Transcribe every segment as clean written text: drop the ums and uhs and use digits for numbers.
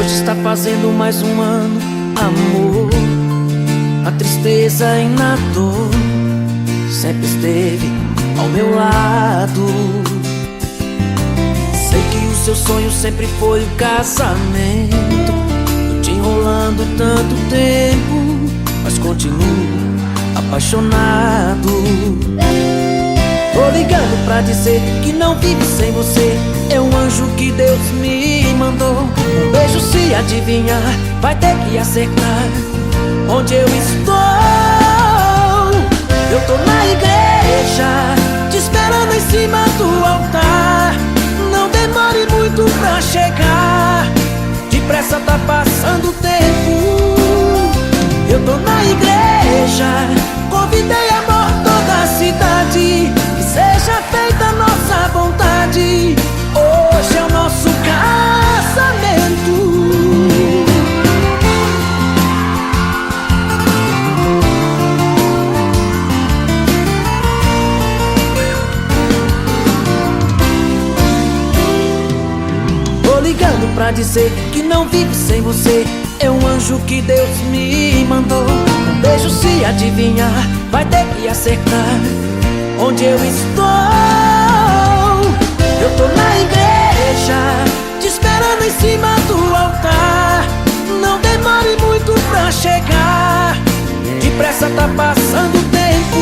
Hoje está fazendo mais um ano, amor. A tristeza e na dor sempre esteve ao meu lado. Sei que o seu sonho sempre foi o casamento. Eu te enrolando tanto tempo, mas continuo apaixonado. Tô ligando pra dizer que não vive sem você. É um anjo que Deus me mandou. Um beijo, se adivinhar, vai ter que acertar onde eu estou. Eu tô na igreja, te esperando em cima do altar. Não demore muito pra chegar, depressa tá passando o tempo. Eu tô na igreja, convidei amor toda a cidade. Que seja feita a nossa vontade. Hoje é o nosso casamento. Tô ligando pra dizer que não vive sem você. É um anjo que Deus me mandou. Um beijo, se adivinhar, vai ter que acertar onde eu estou. Eu tô na igreja, te esperando em cima do altar. Não demore muito pra chegar, depressa tá passando o tempo.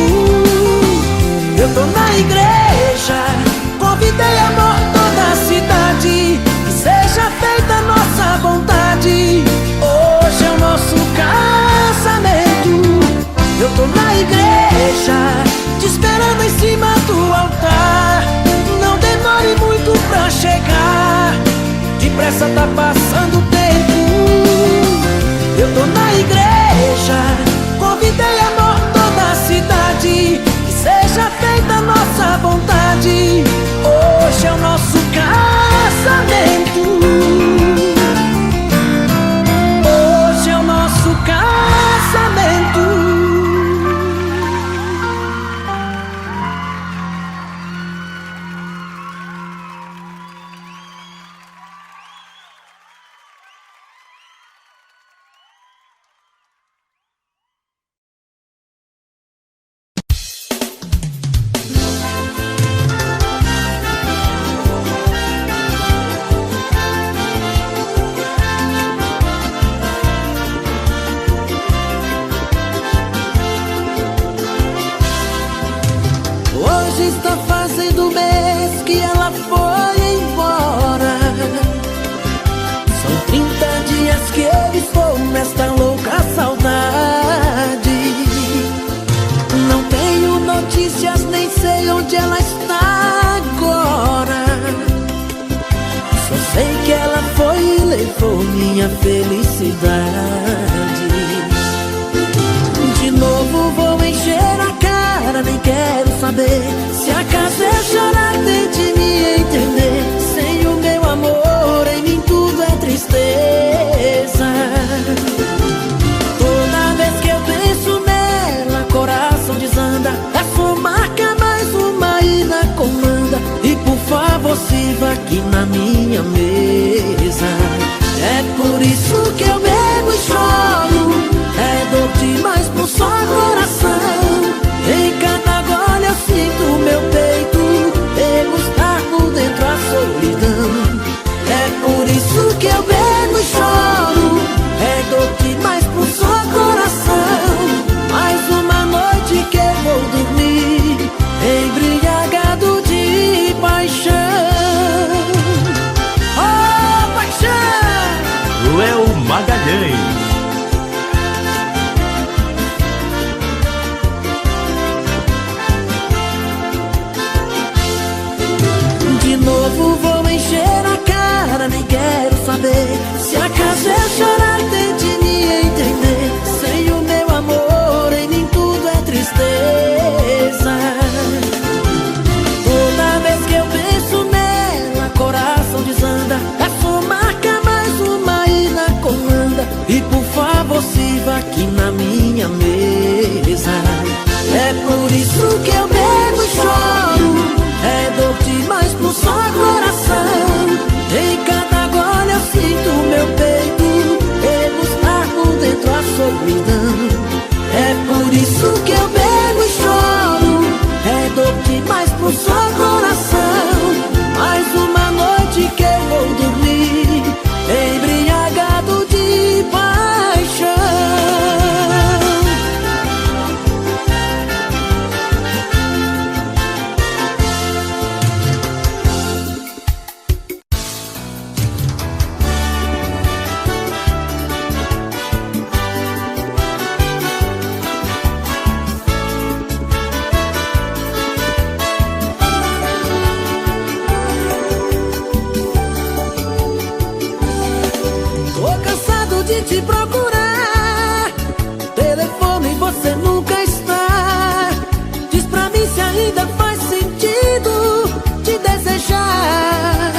Eu tô na igreja, convidei amor toda a cidade. Que seja feita a nossa vontade. Hoje é o nosso casamento. Eu tô na igreja, te esperando em cima do altar. Não demore muito pra chegar, depressa tá passando o tempo. Eu tô na igreja, convidei amor toda a cidade. Que seja feita a nossa vontade. Hoje é o nosso casamento. Hoje é o nosso casamento. Hoje está fazendo um mês que ela foi embora. São 30 dias que eu estou nesta louca saudade. Não tenho notícias, nem sei onde ela está agora. Só sei que ela foi e levou minha felicidade. De novo vou encher a cara, nem quero saber. Se acaso eu chorar, tente me entender. Sem o meu amor, em mim tudo é tristeza. Toda vez que eu penso nela, coração desanda. Essa marca mais uma ida comanda. E por favor, sirva aqui na minha mesa. É por isso que eu bebo e choro. É dor demais pro só coração. Em cada gole eu sinto meu peito degustar por dentro a solidão. É por isso que eu bebo e choro. É dor demais pro só coração. Mais uma noite que eu vou dormir embriagado de paixão. Oh, paixão! Léo Magalhães. de te procurar. Telefone você nunca está. Diz pra mim se ainda faz sentido te desejar.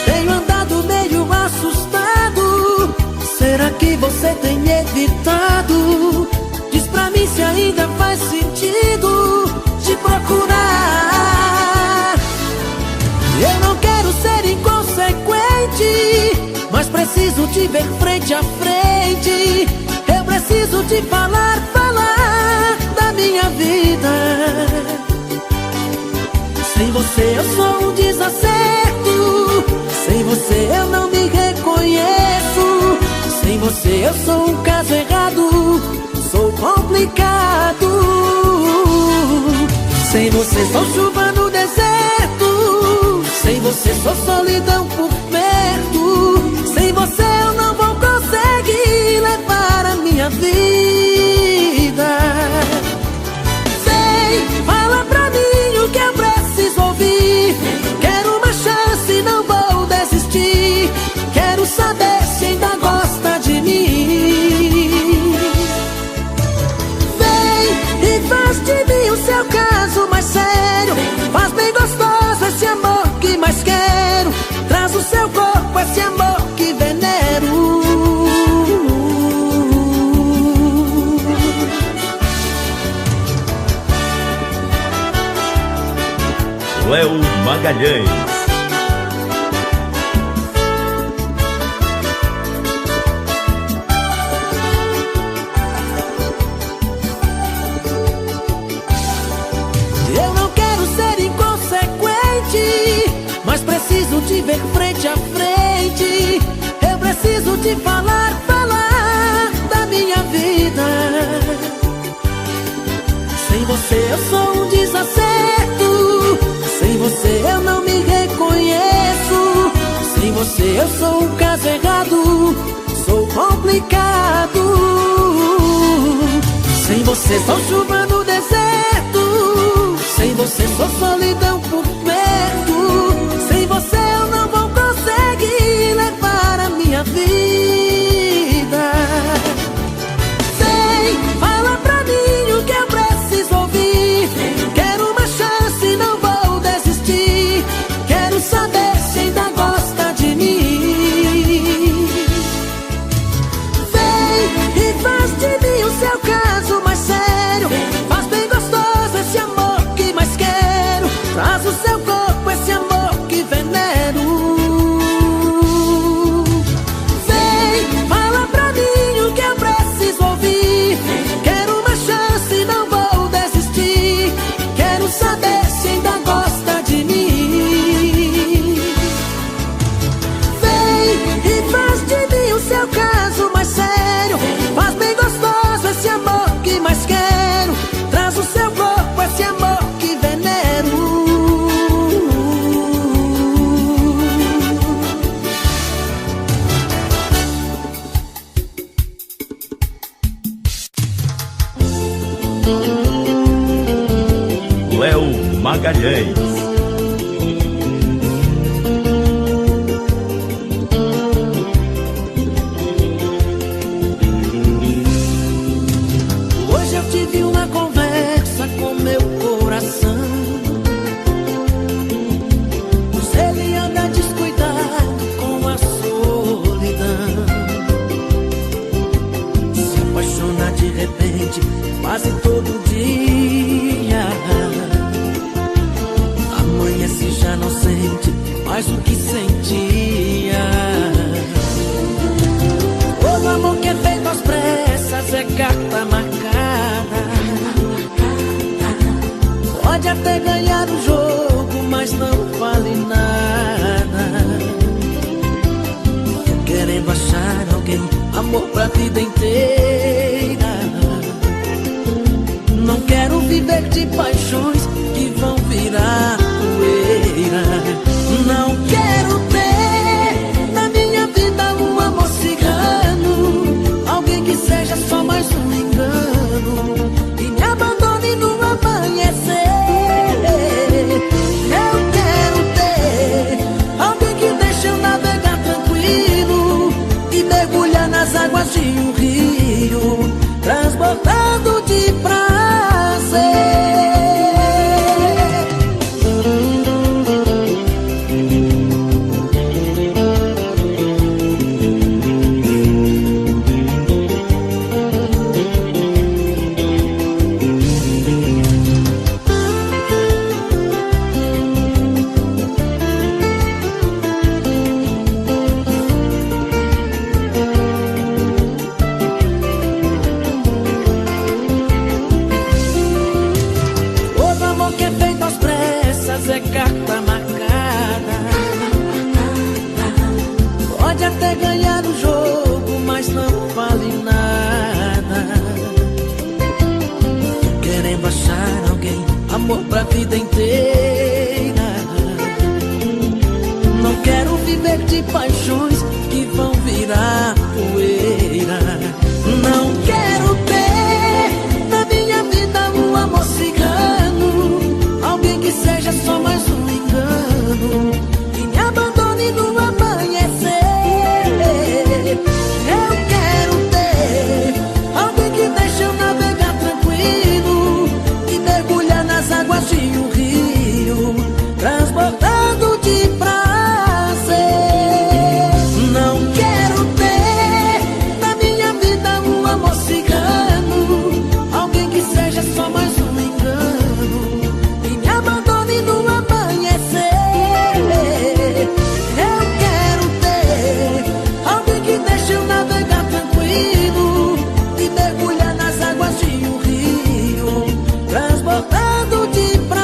Tenho andado meio assustado. Será que você tem evitado? Diz pra mim se ainda faz sentido te procurar. Eu não quero ser inconsequente, mas preciso te ver frente a frente. Eu preciso te falar da minha vida. Sem você eu sou um desacerto. Sem você eu não me reconheço. Sem você eu sou um caso errado. Sou complicado. Sem você sou chuva no deserto. Sem você sou solidão por perto. Sem você eu não vou conseguir levar a minha vida. Sei, fala pra mim o que eu preciso ouvir. Quero uma chance, não vou desistir. Quero saber se ainda gosta de mim. Vem e faz de mim o seu caso mais sério. Faz bem gostoso esse amor que mais quero. Traz o seu corpo esse amor que venero. Léo Magalhães. Eu não quero ser inconsequente, mas preciso te ver frente a frente. Eu preciso te falar da minha vida. Sem você eu sou um desacerto. Sem você eu não me reconheço. Sem você eu sou um caso errado. Sou complicado. Sem você sou chuva no deserto. Sem você sou solidão por perto. Sem você eu não vou conseguir levar a minha vida. Sei, fala pra mim o que eu preciso ouvir. Quero uma chance, não vou desistir. Quero saber se ainda gosta de mim. Vem e faz de mim o seu caso mais sério. Faz bem gostoso esse amor que mais quero. Traz o seu corpo esse amor que venero. Vem, fala pra mim o que eu preciso ouvir. Quero uma chance, não vou desistir. Quero saber se ainda gosta de mim. Vem e faz de mim o seu caso mais sério. Faz bem gostoso esse amor que mais quero. Traz o seu corpo esse amor que venero. Léo Magalhães. Hoje eu tive uma conversa com meu coração. Pois ele anda descuidado com a solidão. Se apaixona de repente, quase todo dia. Amanhece já não sente mais o que sentia. Todo amor que é feito às pressas é carta marcada. Pode até ganhar o jogo, mas não vale nada. Tô querendo achar alguém, amor pra vida inteira. Não quero viver de paixões que vão virar poeira. Não quero ter na minha vida um amor cigano. Alguém que seja só mais um engano e me abandone no amanhecer. Eu quero ter alguém que deixe eu navegar tranquilo e até ganhar o jogo, mas não vale nada. Querendo achar alguém, amor pra vida inteira. Não quero viver de paixões que vão virar poeira. Não quero ter na minha vida um amor cigano, alguém que seja só mais um engano, que me abandone no amanhecer. Eu quero ter alguém que deixe eu navegar tranquilo, que mergulha nas águas de um rio, transbordando de prazer. Não quero ter na minha vida um amor cigano, alguém que seja só mais um engano, que me abandone no amanhecer. Eu quero ter alguém que deixe eu navegar tranquilo, que mergulha nas águas de um rio, transbordando de prazer.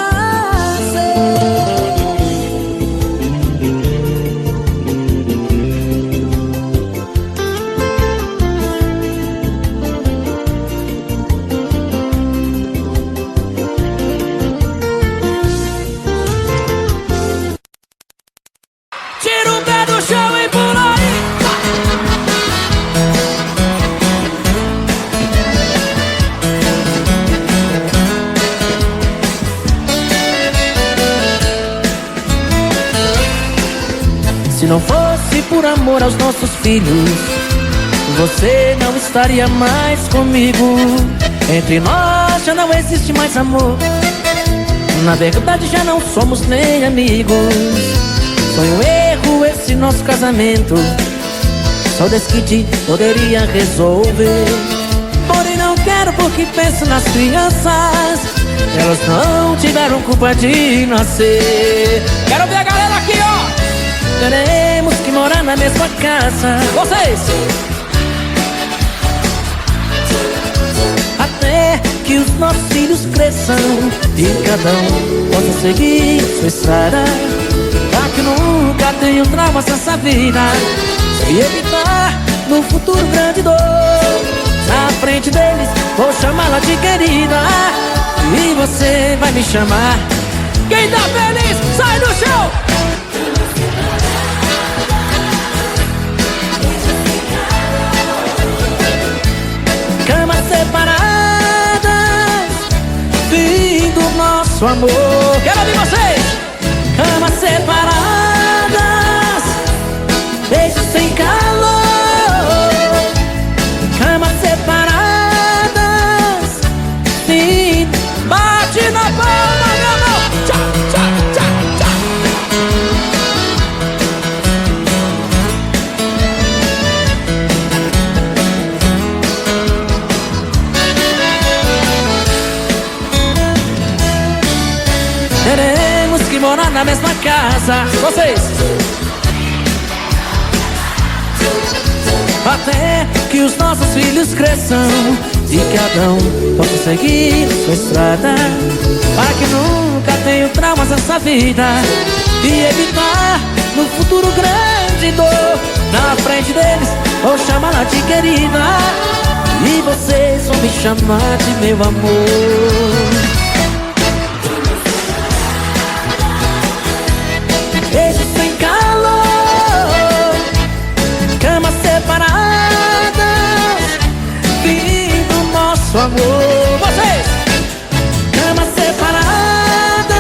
Tira o pé do chão e pula aí. Se não fosse por amor aos nossos filhos, você não estaria mais comigo. Entre nós já não existe mais amor, na verdade já não somos nem amigos. Foi um erro esse nosso casamento, só Deus que te poderia resolver. Porém não quero porque penso nas crianças, elas não tiveram culpa de nascer. Quero ver a galera aqui, ó. Teremos que morar na mesma casa, vocês, até que os nossos filhos cresçam e cada um possa seguir sua estrada, pra que nunca tenham traumas nessa vida e evitar no futuro grande dor. Na frente deles vou chamá-la de querida e você vai me chamar. Quem tá feliz, sai do chão! Camas separadas, fim do nosso amor. Quero ouvir vocês! Camas separadas, beijos sem calor. Camas separadas, fim. Bate na palma, minha mão. Tchá, tchá, tchá, tchá. Teremos que morar na mesma casa, vocês, até que os nossos filhos cresçam e cada um possa seguir sua estrada, para que nunca tenham traumas nessa vida e evitar no futuro grande dor. Na frente deles vou chamá-la de querida e vocês vão me chamar de meu amor. Beijos sem calor, camas separadas, fim do nosso amor. Vocês! Camas separadas,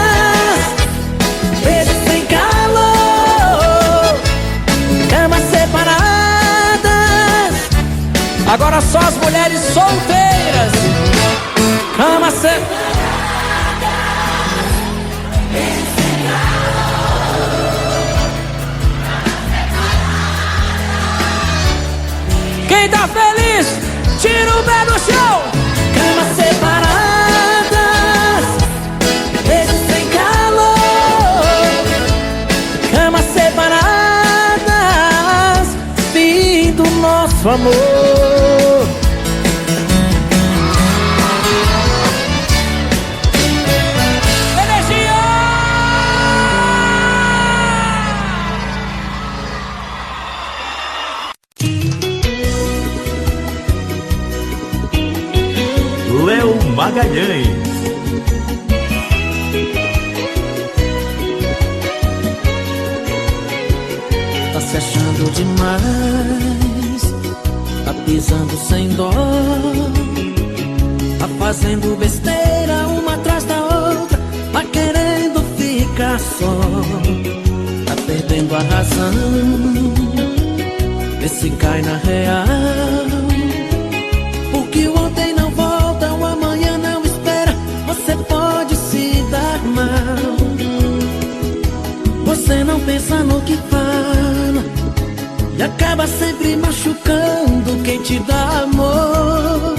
beijos sem calor, camas separadas. Agora só as mulheres solteiras. Camas separadas. Quem tá feliz, tira o pé do chão. Camas separadas, beijos sem calor. Camas separadas, fim do nosso amor. Energia! Magalhães. Tá se achando demais, tá pisando sem dó, tá fazendo besteira uma atrás da outra, tá querendo ficar só, tá perdendo a razão, vê se cai na real. Porque o ontem não volta, o amanhã não espera, você pode se dar mal. Você não pensa no que fala e acaba sempre machucando quem te dá amor.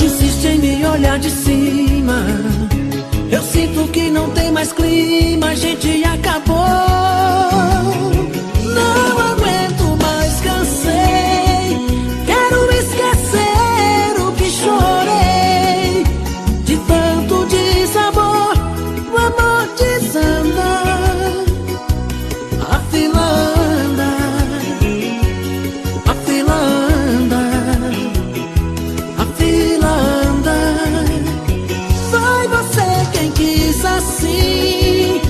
Insiste em me olhar de cima, eu sinto que não tem mais clima, a gente acabou. Não aguento mais, cansei, quero esquecer o que chorei. De tanto desamor, o amor desanda, a fila anda, a fila anda, a fila anda. Foi você quem quis assim,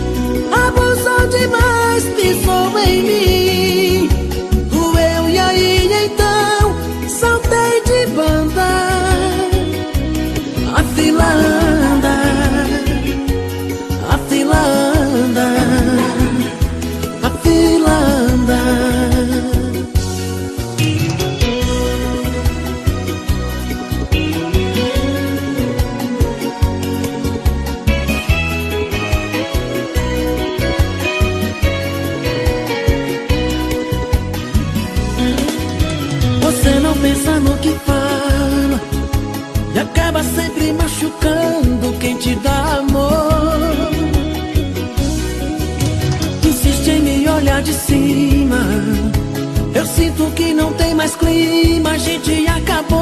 abusou demais, pisou em mim, doeu e aí então saltei de banda. A fila anda, a fila anda, a fila anda. Você não pensa no que fala e acaba sempre machucando quem te dá amor. Insiste em me olhar de cima, eu sinto que não tem mais clima, a gente acabou.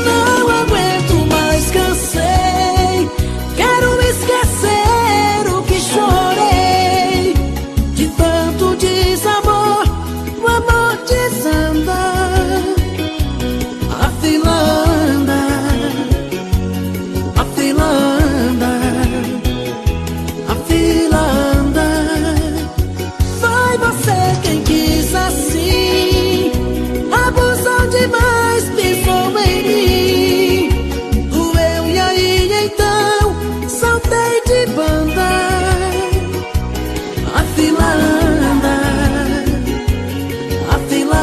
Não aguento mais, cansei, quero esquecer o que chorei. De tanto desamor, o amor desanda, a fila anda, a fila anda, a fila anda. Foi você quem quis assim, abusou demais, pisou em mim, doeu e aí então saltei de banda. A fila anda, a fila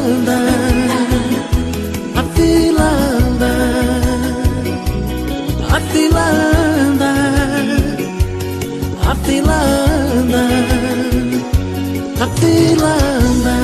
anda, a fila anda, a fila anda, a fila anda, a fila anda.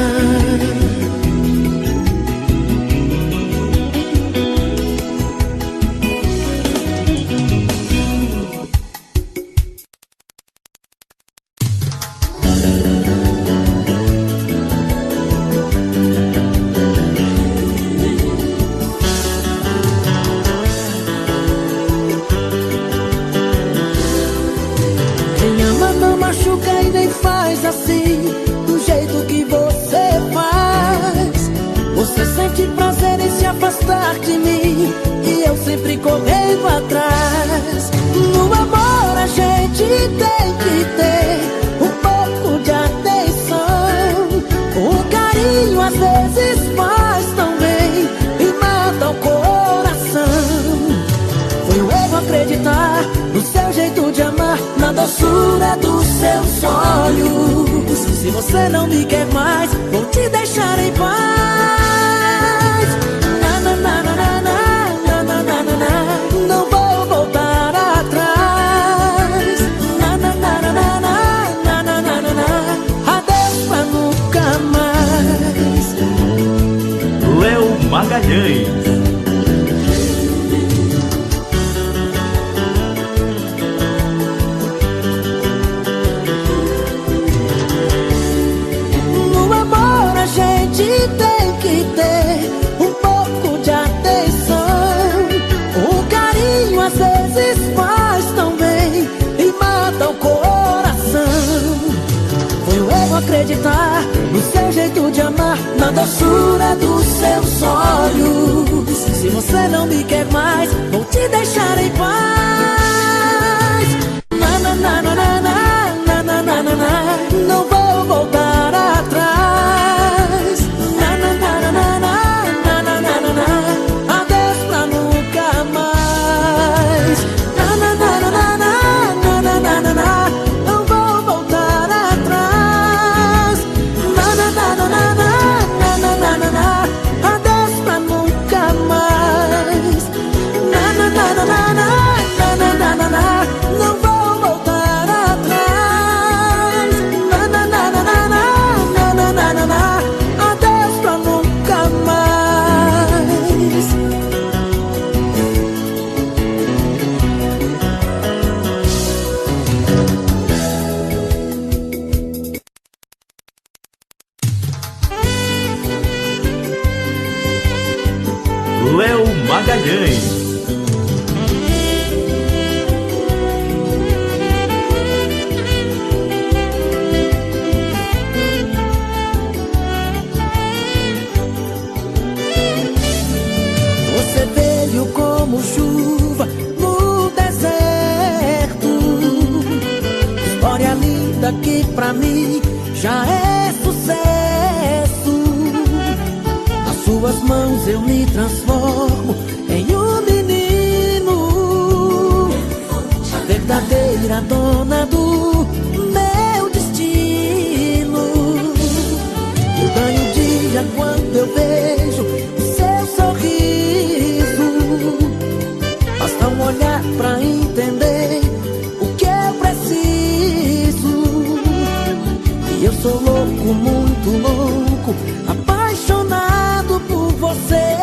Quem ama não machuca e nem faz assim, do jeito que você faz. Você sente prazer em se afastar de mim e eu sempre correndo atrás. No amor a gente tem que ter um pouco de atenção. O carinho às vezes faz tão bem e mata o coração. Foi um erro acreditar no seu jeito de amar, na doçura dos seus olhos. Se você não me quer mais, vou te deixar em paz. Na, na, na, na, na, na, na, na, na, na. Não vou voltar atrás. Na, na, na, na, na, na, na, na, na, na. Adeus pra nunca mais. Léo Magalhães. Tem que ter um pouco de atenção. O carinho às vezes faz tão bem e mata o coração. Foi um erro acreditar no seu jeito de amar, na doçura dos seus olhos. Se você não me quer mais, vou te deixar em paz. Na, na, na, na, na, na, na, na, na, na. Não vou voltar atrás. Na, na, na, na, na, na, na, na, na, na. Adeus pra nunca mais. Na, na, na, na, na, na, na, na, na, na. Não vou voltar atrás. Na, na, na, na, na, na, na, na, na, na. Adeus pra nunca mais. Na, na, na, na, na, na, na, na, na, na. Não vou voltar atrás. Na, na, na, na, na, na, na, na, na, na. Adeus pra nunca mais. Léo Magalhães. Você veio como chuva no deserto, história linda que pra mim já é sucesso. Nas suas mãos eu me transformo em um menino, a verdadeira dona do meu destino. Eu ganho o dia quando eu vejo o seu sorriso. Basta um olhar pra entender o que eu preciso. E eu sou louco, muito louco, apaixonado por você.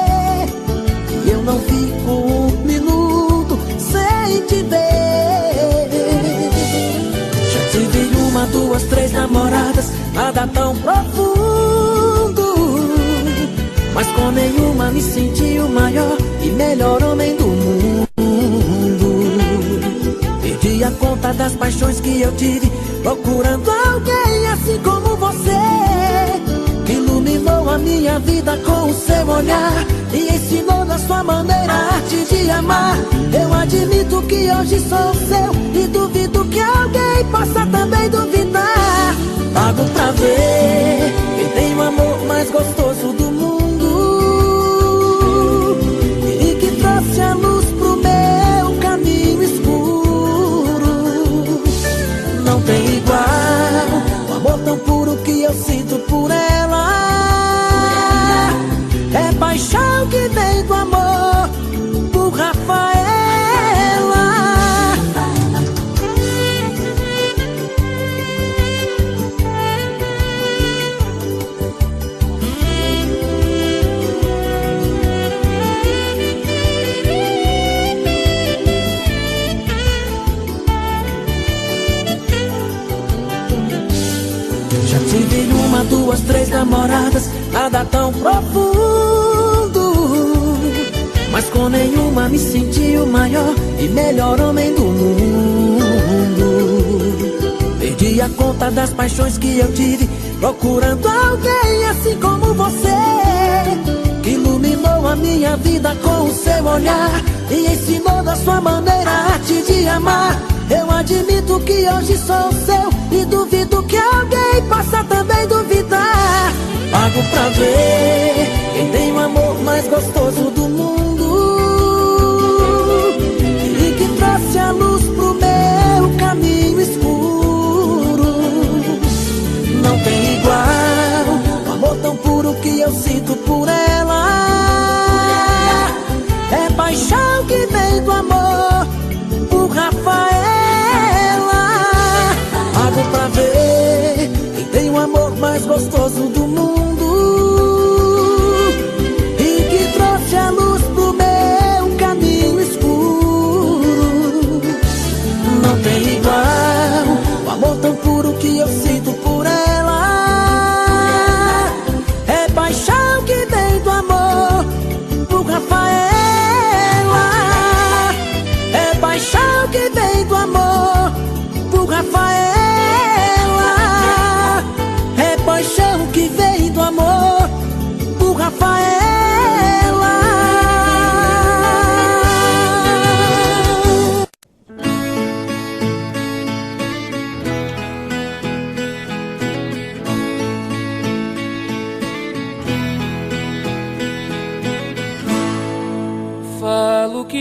E eu não fico um minuto sem te ver. Já tive uma, duas, três namoradas, nada tão profundo, mas com nenhuma me senti o maior e melhor homem do mundo. Perdi a conta das paixões que eu tive, procurando alguém assim como você, que iluminou a minha vida com o seu olhar e ensinou na sua maneira a arte de amar. Eu admito que hoje sou seu e duvido que alguém possa também duvidar. Pago pra ver quem tem o amor mais gostoso do mundo e que trouxe a luz pro meu caminho escuro. Não tem igual o amor tão puro que eu sinto por ela. É paixão que vem do amor por Rafaela. Já tive uma, duas, três namoradas, nada tão profundo, mas com nenhuma me senti o maior e melhor homem do mundo. Perdi a conta das paixões que eu tive, procurando alguém assim como você, que iluminou a minha vida com o seu olhar e ensinou da sua maneira a arte de amar. Eu admito que hoje sou seu e duvido que alguém possa também duvidar. Pago pra ver quem tem o amor mais gostoso do mundo e que trouxe a luz pro meu caminho escuro. Não tem igual o amor tão puro que eu sinto por ela. É paixão que vem do amor por Rafaela. Pago pra ver quem tem o amor mais gostoso do mundo e que trouxe a luz pro meu caminho escuro. Não tem igual o amor tão puro que eu sinto por ela. É paixão que vem do amor por Rafaela. É paixão que vem do amor por Rafaela. É paixão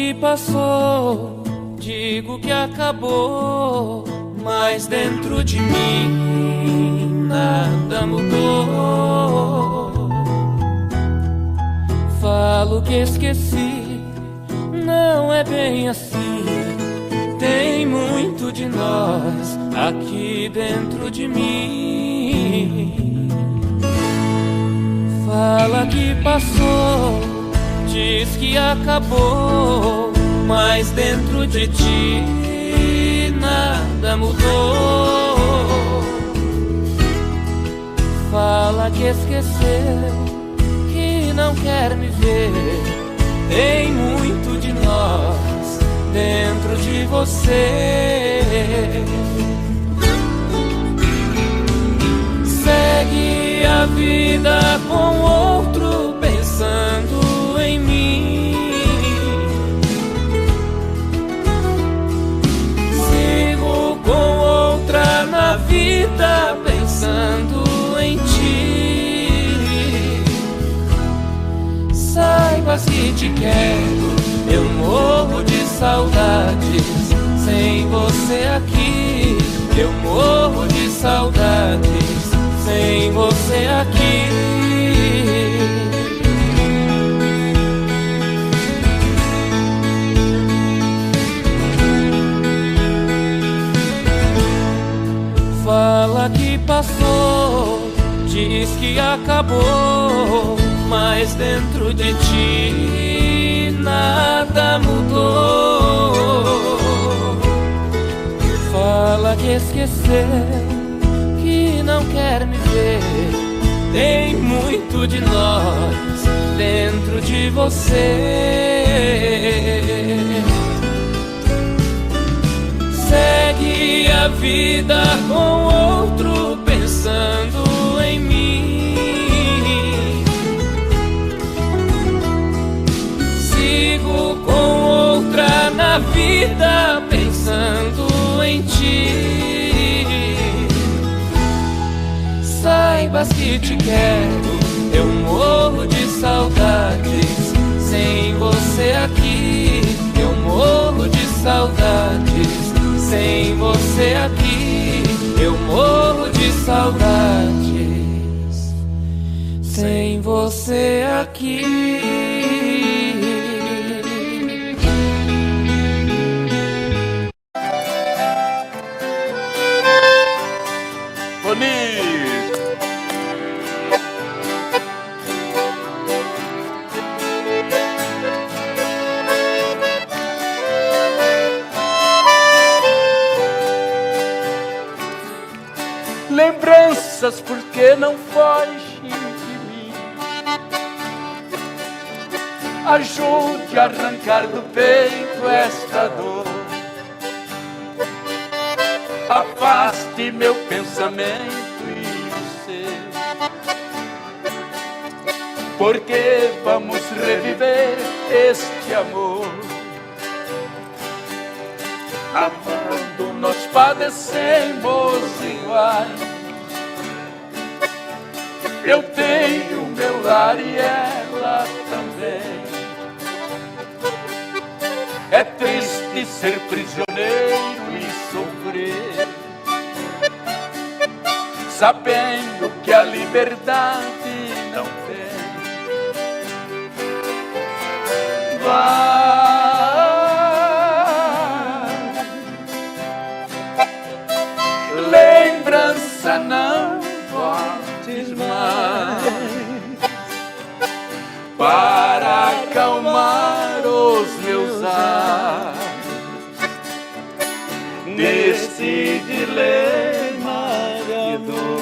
que passou, digo que acabou, mas dentro de mim nada mudou. Falo que esqueci, não é bem assim. Tem muito de nós aqui dentro de mim. Fala que passou, diz que acabou, mas dentro de ti nada mudou. Fala que esqueceu, que não quer me ver. Tem muito de nós dentro de você. Segue a vida com outro pensando em mim. Sigo com outra na vida pensando em ti. Saibas que te quero, eu morro de saudades sem você aqui. Eu morro de saudades sem você aqui. Fala que passou, diz que acabou, mas dentro de ti nada mudou. Fala que esqueceu, que não quer me ver. Tem muito de nós dentro de você. Segue a vida com outro pensando em mim. Sigo com outra na vida pensando em ti. Saibas que te quero, eu morro de saudades sem você aqui. Eu morro de saudades sem você aqui. Eu morro de saudades sem você aqui. Lembranças, porque não foge de mim. Ajude a arrancar do peito esta dor. Afaste meu pensamento e o seu, porque vamos reviver este amor. Amando nós padecemos iguais. Eu tenho meu lar e ela também. É triste ser prisioneiro e sofrer, sabendo que a liberdade não tem. Vai, lembrança, não voltes mais, para acalmar os meus ares neste dilema de dor.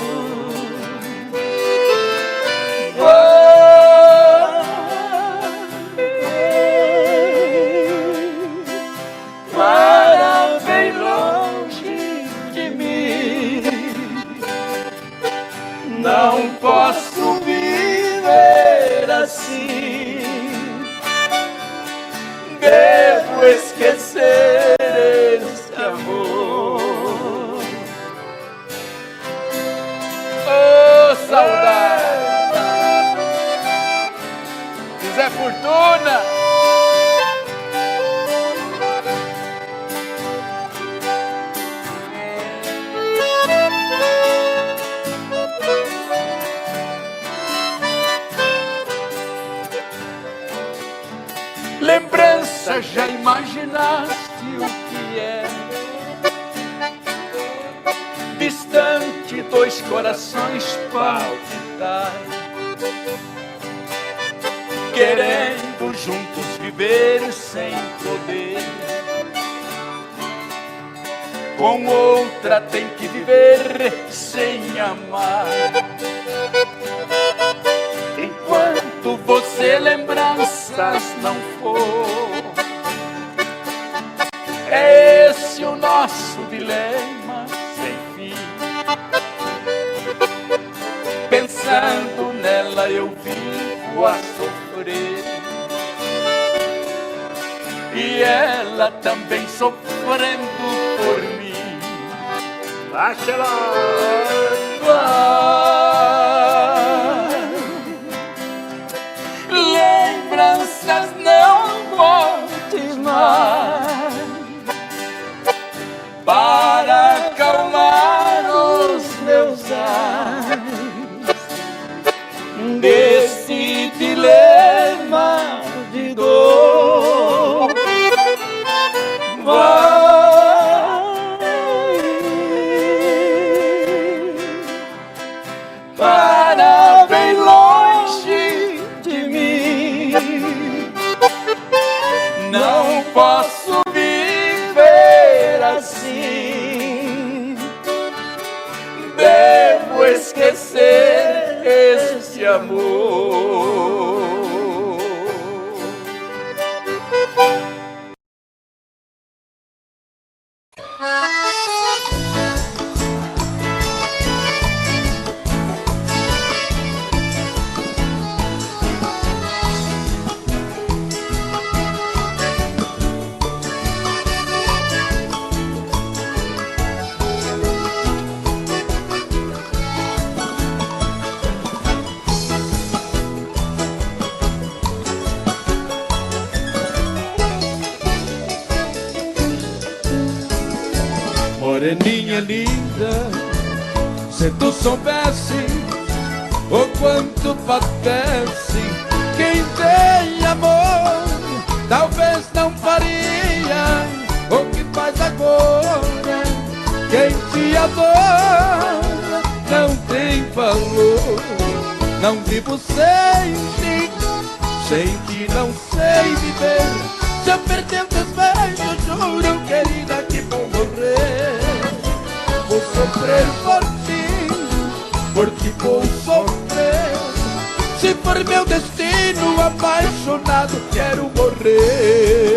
Para bem longe de mim, não posso viver assim. Devo esquecer esse amor. Oh, saudade! Zé Fortuna! dois corações palpitar, querendo juntos viver sem poder. Com outra tem que viver sem amar. Enquanto você lembranças não for, é esse o nosso dilema sem fim. Pensando nela eu vivo a sofrer, e ela também sofrendo por mim. Baixa lá! Lembranças não volte mais, para acalmar os meus ais desse dilema de dor. Para bem longe de mim, não posso viver assim. Devo esquecer este amor. Moreninha linda, se tu soubesse o quanto padece quem tem amor, talvez não faria o que faz agora. Quem te adora não tem valor. Não vivo sem ti, sem ti não sei viver. Se eu perder teus beijos, juro, querida, que vou morrer. Vou sofrer por ti vou sofrer. Se for meu destino, apaixonado, quero morrer.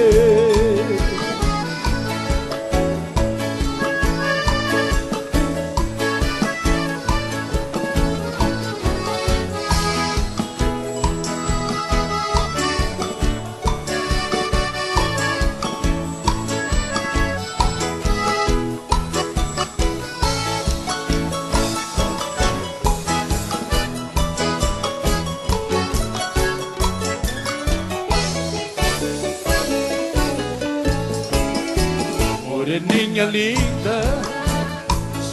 Moreninha linda,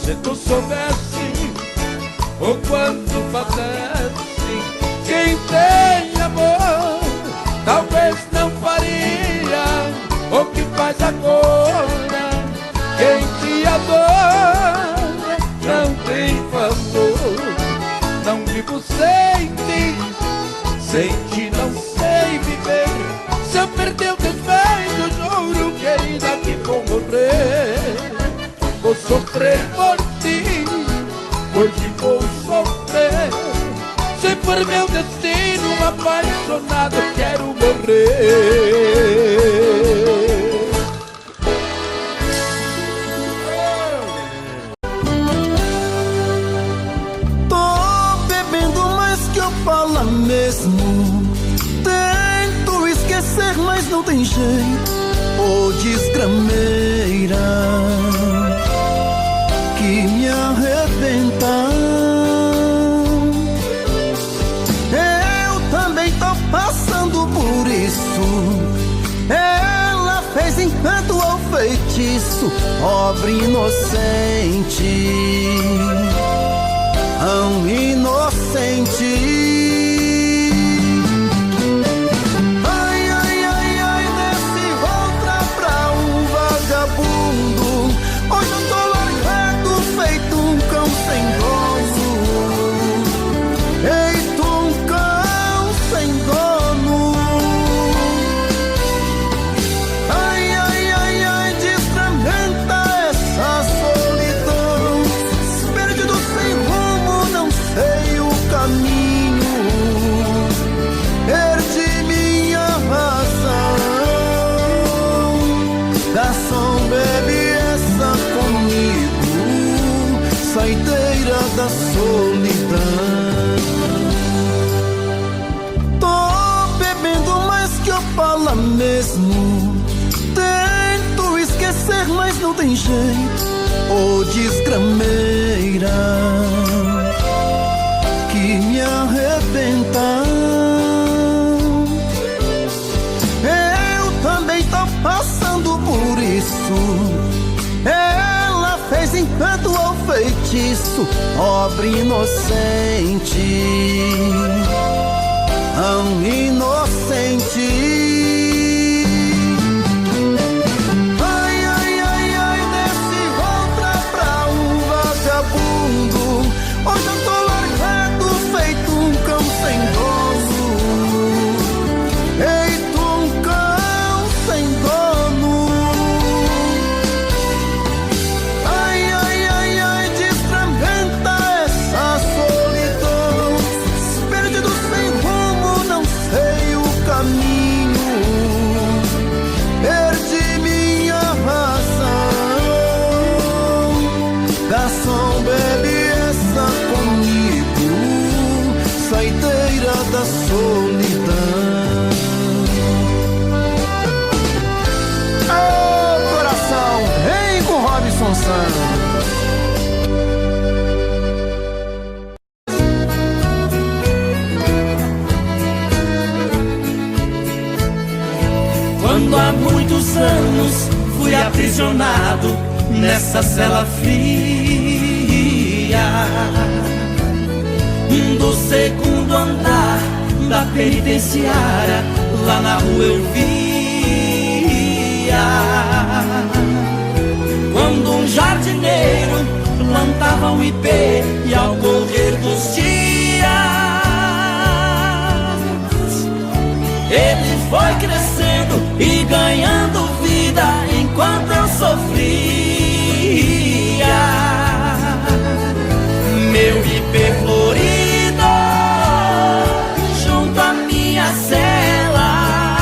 se tu soubesse o quanto padece quem tem amor, talvez não faria o que faz agora. Quem te adora não tem valor. Não vivo sem ti, sem ti não sei viver. Se eu perder o teus beijos, juro, querida, que vou morrer. Vou sofrer por ti vou sofrer. Se for meu destino, apaixonado, quero morrer. Tô bebendo mais que eu falo mesmo. Tento esquecer, mas não tem jeito. Ô desgrameira que me arrebenta. Eu também tô passando por isso. Ela fez encanto ou feitiço, pobre inocente, tão inocente. Hoje eu tô largado, feito um cão sem dó. Ela fez encanto ou feitiço, pobre inocente, tão inocente. Ai, ai, ai, ai, desse outra pra um vagabundo. Hoje eu tô largado, feito um cão sem dono. Feito um cão sem dono. Ai, ai, ai, ai, destrambenta essa solidão. Perdido sem rumo, não sei o caminho. Perdi minha razão. Garçom, bebe essa comigo, saideira da solidão. Ô coração, vem com Robson Santos. Quando há muitos anos fui aprisionado nessa cela fria do segundo andar da penitenciária, lá na rua eu via quando um jardineiro plantava um ipê e ao correr dos dias ele foi crescendo e ganhando vida enquanto eu sofria. Meu ipê florido junto à minha cela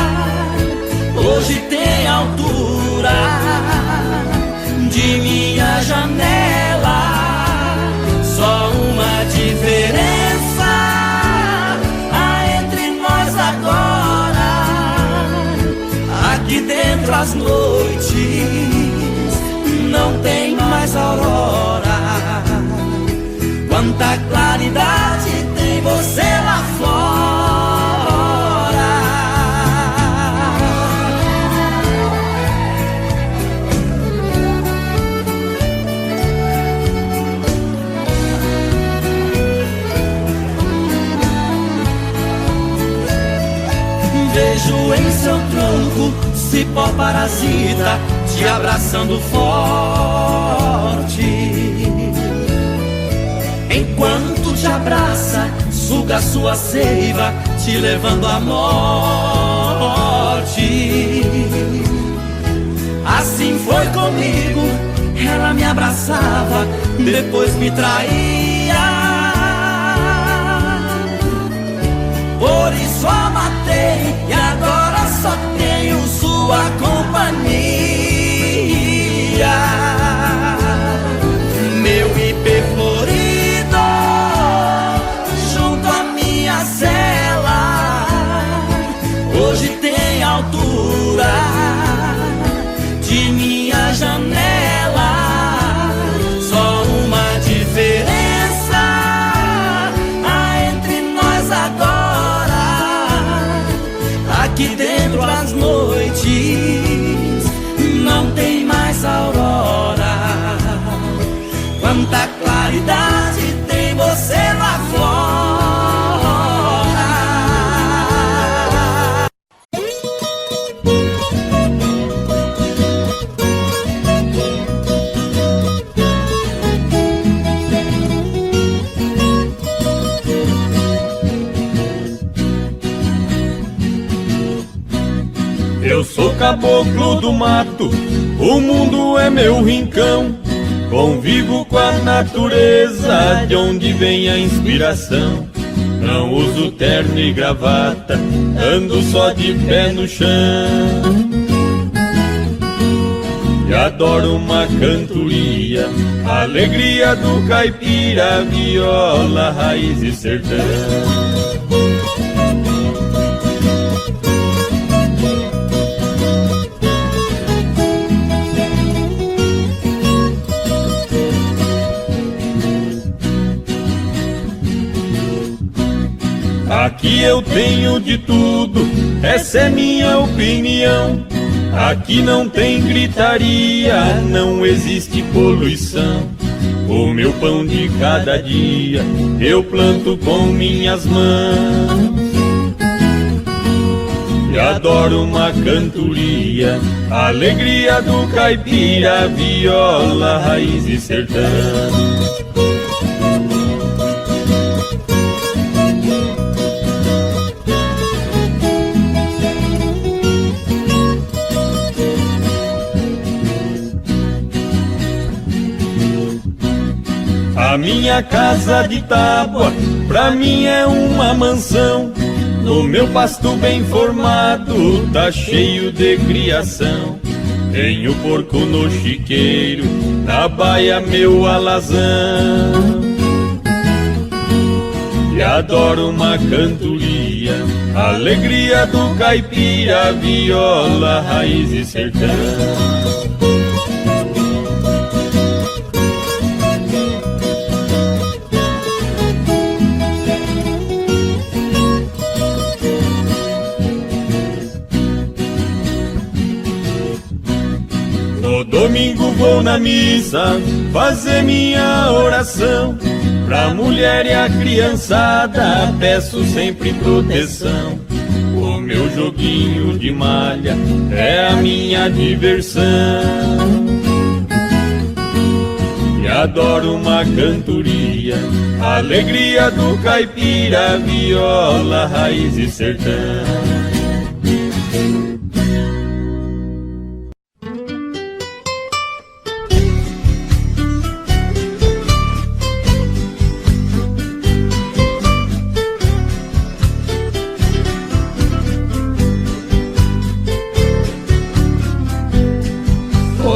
hoje tem altura de minha janela. Só uma diferença há entre nós agora. Aqui dentro as noites não tem mais aurora. Quanta claridade tem você lá fora. Vejo em seu tronco cipó parasita te abraçando forte. Enquanto te abraça, suga sua seiva, te levando à morte. Assim foi comigo, ela me abraçava, depois me traía. Por isso a matei e agora só tenho sua companhia. Meu ipê florido junto à minha cela hoje tem altura de minha janela. Só uma diferença há entre nós agora. Aqui dentro as noites não tem mais aurora. Quanta claridade tem você lá fora. Eu sou caboclo do mato, o mundo é meu rincão. Convivo com a natureza, de onde vem a inspiração. Não uso terno e gravata, ando só de pé no chão. E adoro uma cantoria, a alegria do caipira, viola, raiz e sertão. Aqui eu tenho de tudo, essa é minha opinião. Aqui não tem gritaria, não existe poluição. O meu pão de cada dia eu planto com minhas mãos. E adoro uma cantoria, a alegria do caipira, viola, raiz e sertão. A minha casa de tábua, pra mim é uma mansão. No meu pasto bem formado, tá cheio de criação. Tenho porco no chiqueiro, na baia meu alazão. E adoro uma cantoria, alegria do caipira, viola, raiz e sertão. Domingo vou na missa fazer minha oração. Pra mulher e a criançada peço sempre proteção. O meu joguinho de malha é a minha diversão. E adoro uma cantoria, alegria do caipira, viola, raiz e sertão.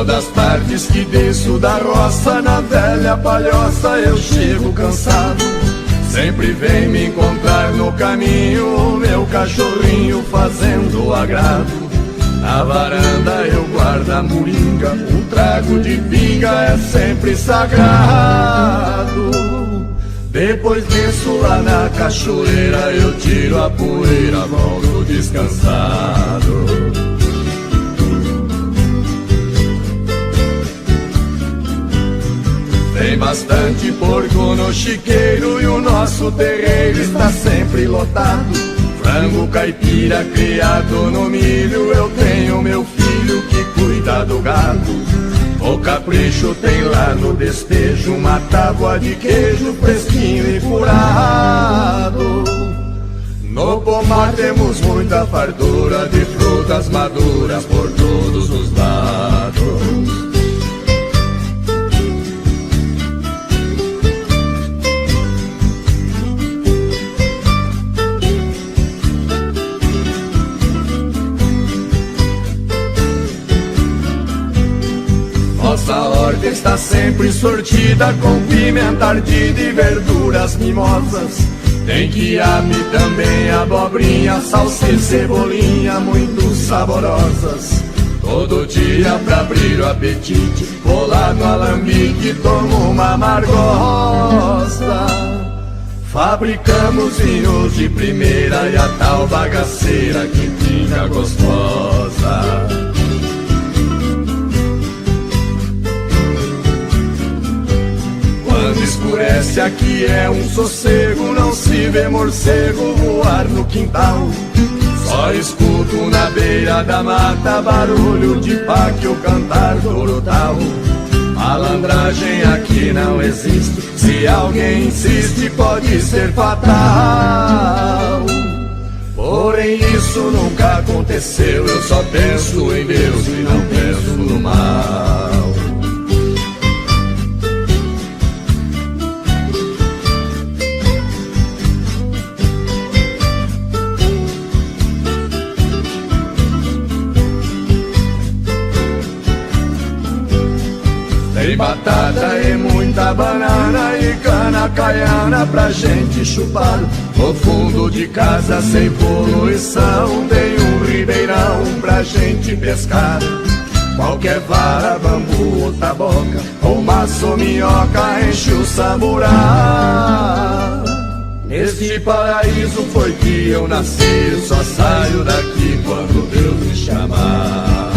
Das tardes que desço da roça, na velha palhoça eu chego cansado. Sempre vem me encontrar no caminho, meu cachorrinho fazendo agrado. Na varanda eu guardo a moringa, um trago de pinga é sempre sagrado. Depois desço lá na cachoeira, eu tiro a poeira, volto descansado. Tem bastante porco no chiqueiro e o nosso terreiro está sempre lotado. Frango caipira criado no milho, eu tenho meu filho que cuida do gado. O capricho tem lá no despejo uma tábua de queijo fresquinho e furado. No pomar temos muita fartura de frutas maduras por todos os lados. Nossa horta está sempre sortida com pimenta ardida e verduras mimosas. Tem quiabo também, abobrinha, salsa e cebolinha muito saborosas. Todo dia pra abrir o apetite, vou lá no alambique e tomo uma amargosa. Fabricamos vinhos de primeira e a tal bagaceira que fica gostosa. Quando escurece aqui é um sossego, não se vê morcego voar no quintal. Só escuto na beira da mata barulho de páquio cantar torutal. Malandragem aqui não existe, se alguém insiste pode ser fatal. Porém isso nunca aconteceu, eu só penso em Deus e não penso no mal. Tem batata e muita banana e cana caiana pra gente chupar. No fundo de casa sem poluição tem um ribeirão pra gente pescar. Qualquer vara, bambu ou taboca, ou maço ou minhoca enche o samburá. Neste paraíso foi que eu nasci, eu só saio daqui quando Deus me chamar.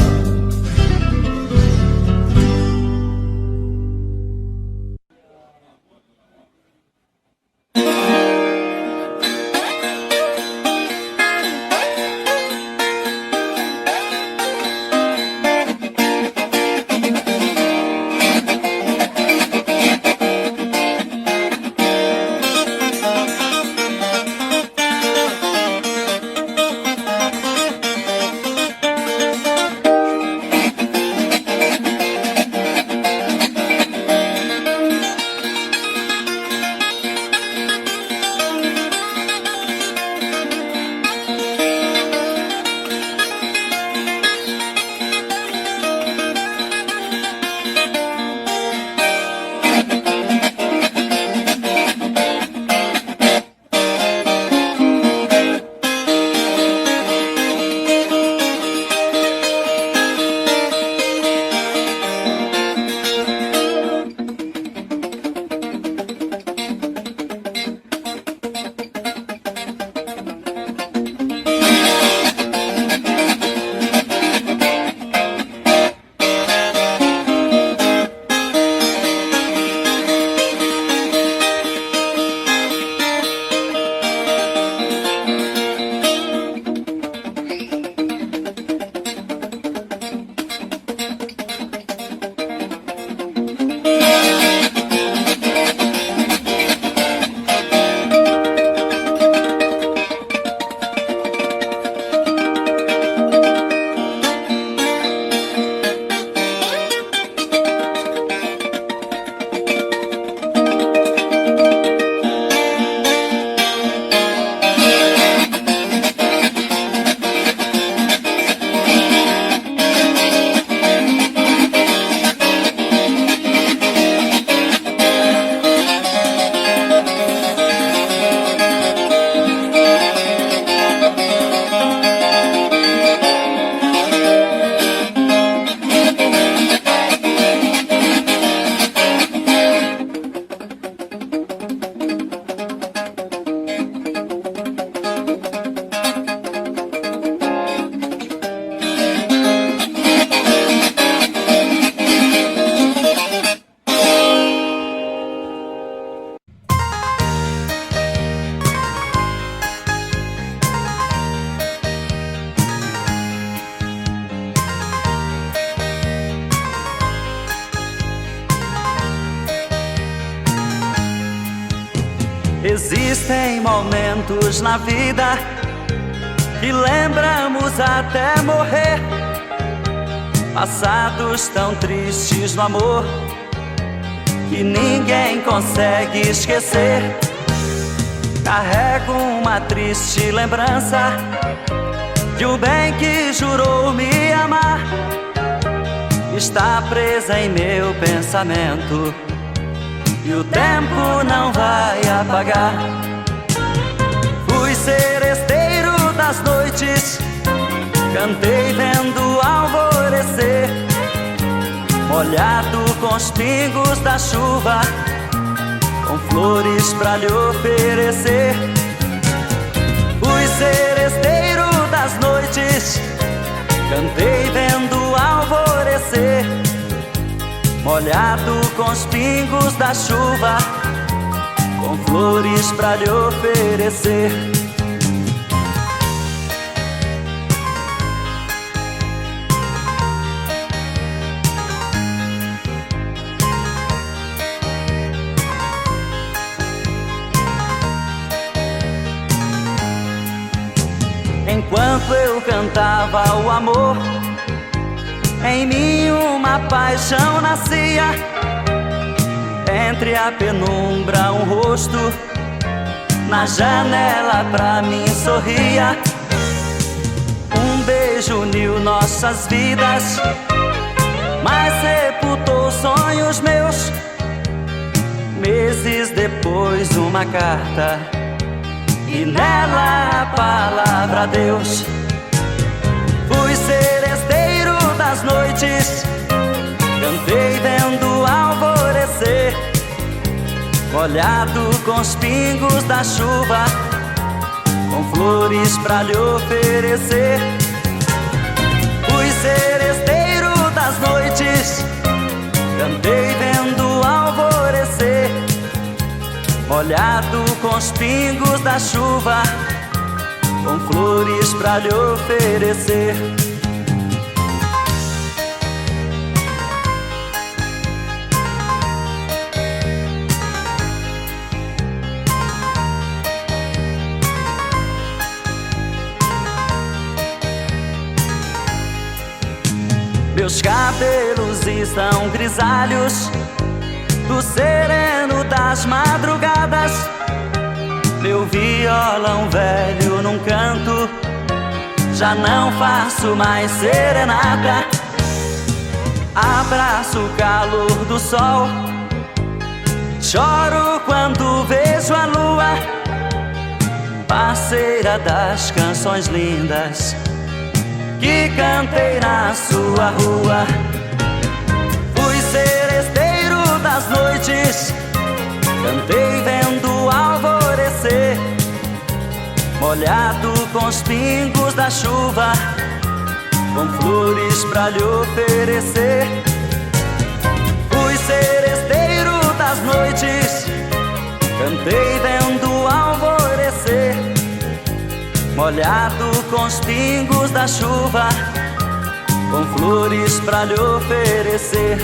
Existem momentos na vida que lembramos até morrer, passados tão tristes no amor que ninguém consegue esquecer. Carrego uma triste lembrança de um bem que jurou me amar. Está presa em meu pensamento e o tempo não vai apagar. Fui seresteiro das noites, cantei vendo alvorecer, molhado com os pingos da chuva, com flores pra lhe oferecer. Fui seresteiro das noites, cantei vendo alvorecer, molhado com os pingos da chuva, com flores pra lhe oferecer. Enquanto eu cantava o amor, em mim uma paixão nascia. Entre a penumbra um rosto na janela pra mim sorria. Um beijo uniu nossas vidas, mas sepultou sonhos meus. Meses depois uma carta e nela a palavra Deus. Fui seresteiro das noites, cantei vendo alvorecer, molhado com os pingos da chuva, com flores pra lhe oferecer. Fui seresteiro das noites, cantei vendo alvorecer, molhado com os pingos da chuva, com flores pra lhe oferecer. Meus cabelos estão grisalhos do sereno das madrugadas. Meu violão velho num canto, já não faço mais serenata. Abraço o calor do sol, choro quando vejo a lua, parceira das canções lindas que cantei na sua rua. Fui seresteiro das noites, cantei vendo alvorecer, molhado com os pingos da chuva, com flores pra lhe oferecer. Fui seresteiro das noites, cantei vendo alvorecer, molhado com os pingos da chuva, com flores pra lhe oferecer.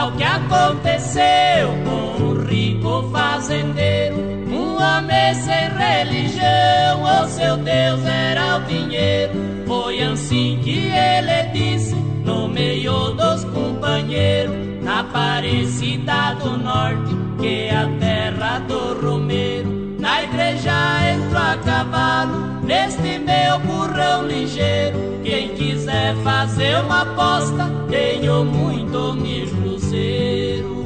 O que aconteceu com um rico fazendeiro, um homem sem religião, o seu Deus era o dinheiro. Foi assim que ele disse no meio dos companheiros, na Aparecida do Norte, que é a terra do Romeiro. Na igreja entro a cavalo, neste meu burrão ligeiro. Quem quiser fazer uma aposta, tenho muito mil cruzeiro.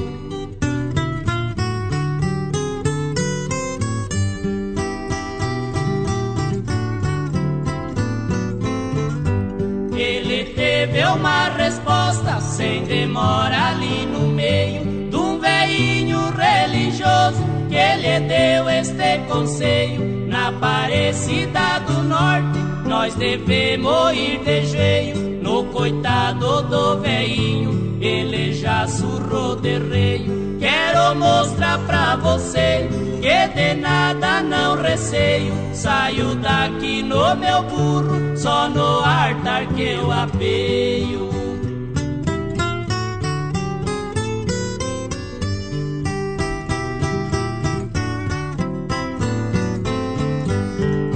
Ele teve uma resposta sem demora ali no meio de um velhinho religioso que ele lhe deu este conselho. Na Aparecida do Norte nós devemos ir de jeito. No coitado do veinho, ele já surrou de reio. Quero mostrar pra você que de nada não receio. Saio daqui no meu burro, só no altar que eu apeio.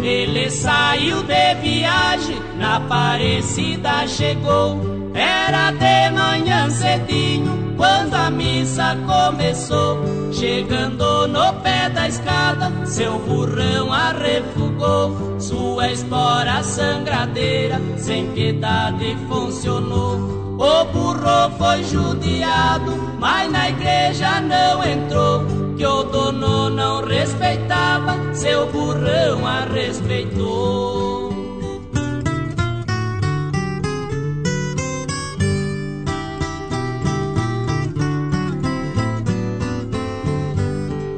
Ele saiu de viagem, na Aparecida chegou. Era de manhã cedinho, quando a missa começou. Chegando no pé da escada, seu burrão arrefugou. Sua espora sangradeira, sem piedade funcionou. O burro foi judiado, mas na igreja não entrou. Que o dono não respeitava, seu burrão a respeitou.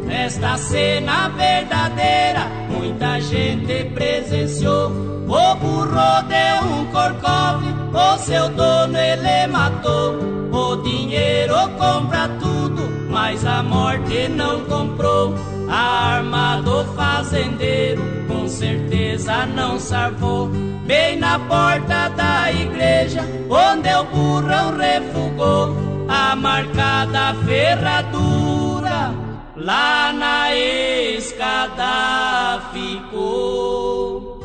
Esta cena verdadeira, muita gente presenciou. O burro deu um corcove, o seu dono ele matou. O dinheiro compra tudo, mas a morte não comprou. A arma do fazendeiro com certeza não salvou. Bem na porta da igreja, onde o burrão refugou, a marca da ferradura lá na escada ficou.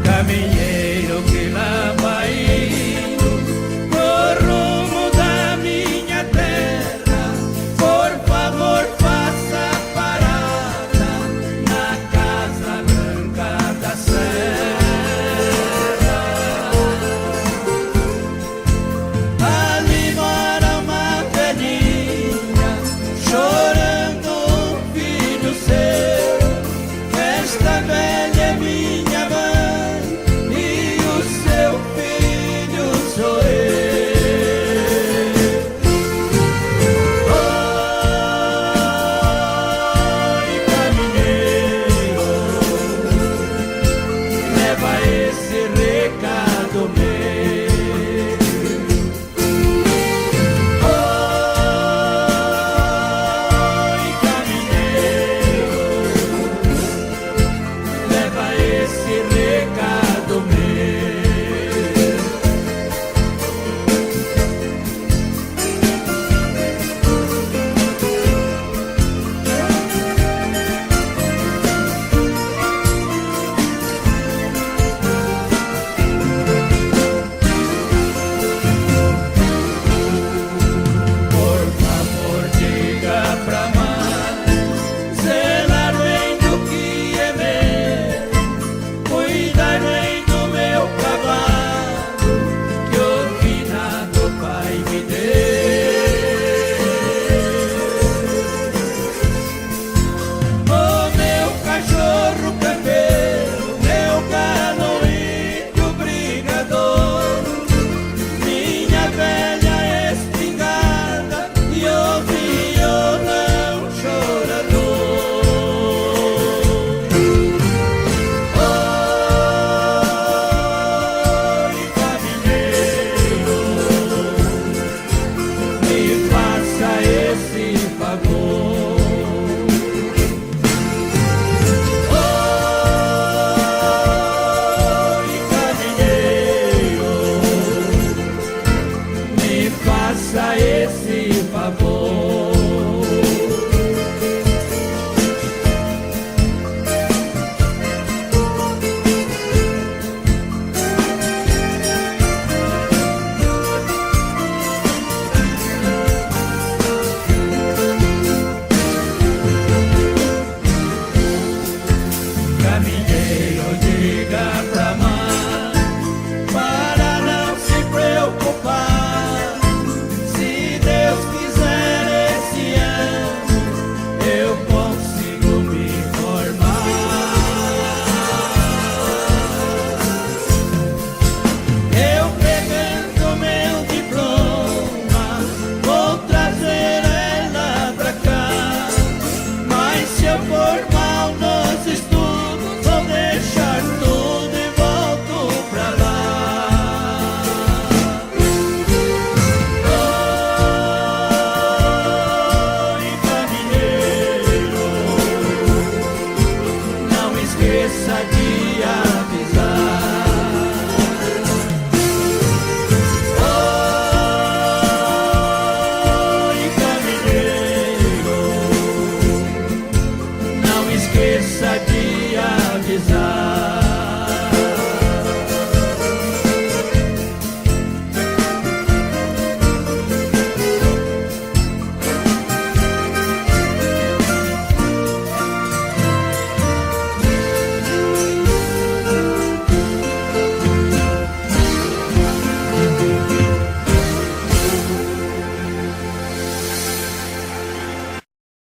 Caminheiro que lá vai indo no rumo da minha terra, por favor faça parada na Casa Branca da Serra. Ali mora uma velhinha chorando um filho seu. Esta velha é minha mãe, seu filho sou eu. Oi, caminheiro, leva esse recado meu. Oi, caminheiro, leva esse recado meu. Por favor, diga pra mãe zelar bem do que é meu, cuidar bem do meu cavalo que o finado pai me deu. O meu cachorro campeiro, meu galo índio brigador, minha velha espingarda e o violão chorador. Oi, caminheiro, me faça esse favor. Oi, caminheiro, me faça esse